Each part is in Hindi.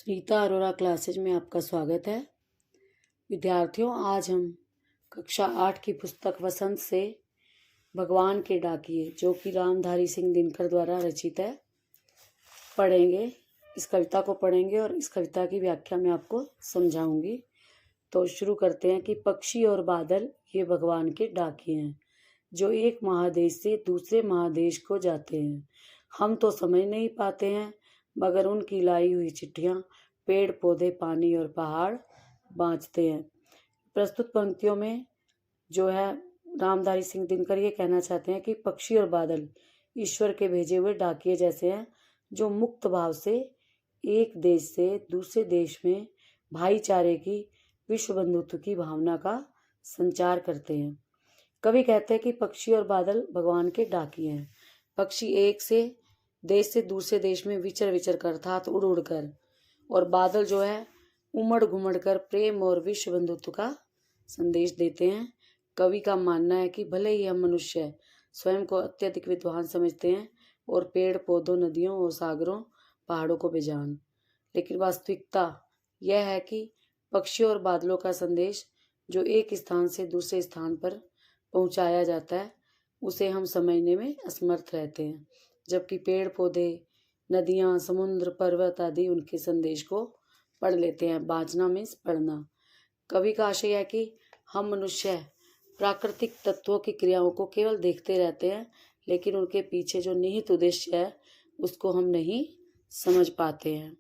रीता अरोरा क्लासेज में आपका स्वागत है। विद्यार्थियों, आज हम कक्षा 8 की पुस्तक वसंत से भगवान के डाकिए, जो कि रामधारी सिंह दिनकर द्वारा रचित है, पढ़ेंगे। इस कविता को पढ़ेंगे और इस कविता की व्याख्या मैं आपको समझाऊंगी। तो शुरू करते हैं कि पक्षी और बादल ये भगवान के डाकिए हैं, जो एक महादेश से दूसरे महादेश को जाते हैं। हम तो समझ नहीं पाते हैं, मगर उनकी लाई हुई चिट्ठियाँ पेड़ पौधे पानी और पहाड़ बाँचते हैं। प्रस्तुत पंक्तियों में जो है रामधारी सिंह दिनकर ये कहना चाहते हैं कि पक्षी और बादल ईश्वर के भेजे हुए डाकिए जैसे हैं, जो मुक्त भाव से एक देश से दूसरे देश में भाईचारे की, विश्व बंधुत्व की भावना का संचार करते हैं। कवि कहते हैं कि पक्षी और बादल भगवान के डाकिए हैं। पक्षी एक देश से दूसरे देश में विचर कर अर्थात उड़ उड़ कर, और बादल जो है उमड़ घुमड़ कर प्रेम और विश्व बंधुत्व का संदेश देते हैं। कवि का मानना है कि भले ही हम मनुष्य स्वयं को अत्यधिक विद्वान समझते हैं और पेड़ पौधों, नदियों और सागरों, पहाड़ों को बेजान, लेकिन वास्तविकता यह है कि पक्षियों और बादलों का संदेश जो एक स्थान से दूसरे स्थान पर पहुंचाया जाता है, उसे हम समझने में असमर्थ रहते हैं, जबकि पेड़ पौधे, नदियाँ, समुद्र, पर्वत आदि उनके संदेश को पढ़ लेते हैं। बाँचना मीन्स पढ़ना। कवि का आशय है कि हम मनुष्य प्राकृतिक तत्वों की क्रियाओं को केवल देखते रहते हैं, लेकिन उनके पीछे जो निहित उद्देश्य है उसको हम नहीं समझ पाते हैं।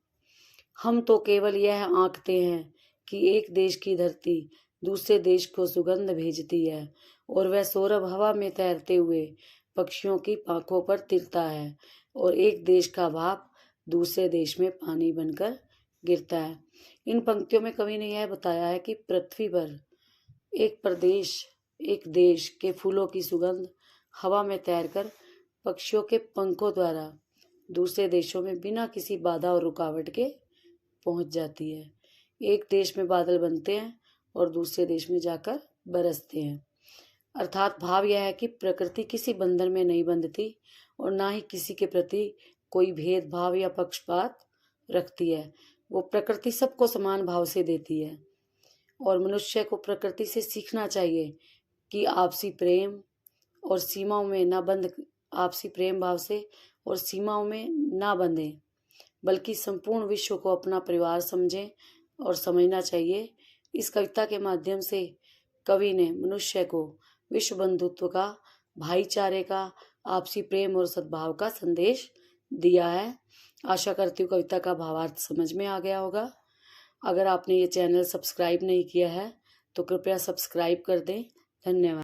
हम तो केवल यह आंकते हैं कि एक देश की धरती दूसरे देश को सुगंध भेजती है, और वह सौरभ हवा में तैरते हुए पक्षियों की पांखों पर तिरता है, और एक देश का भाप दूसरे देश में पानी बनकर गिरता है। इन पंक्तियों में कवि ने यह बताया है कि पृथ्वी पर एक देश के फूलों की सुगंध हवा में तैरकर पक्षियों के पंखों द्वारा दूसरे देशों में बिना किसी बाधा और रुकावट के पहुंच जाती है। एक देश में बादल बनते हैं और दूसरे देश में जाकर बरसते हैं। अर्थात भाव यह है कि प्रकृति किसी बंधन में नहीं बंधती और ना ही किसी के प्रति कोई भेदभाव या पक्षपात रखती है। वो प्रकृति सबको समान भाव से देती है, और मनुष्य को प्रकृति से सीखना चाहिए कि आपसी प्रेम भाव से और सीमाओं में ना बंधे, बल्कि संपूर्ण विश्व को अपना परिवार समझें और समझना चाहिए। इस कविता के माध्यम से कवि ने मनुष्य को विश्व बंधुत्व का, भाईचारे का, आपसी प्रेम और सद्भाव का संदेश दिया है। आशा करती हूँ कविता का भावार्थ समझ में आ गया होगा। अगर आपने ये चैनल सब्सक्राइब नहीं किया है तो कृपया सब्सक्राइब कर दें। धन्यवाद।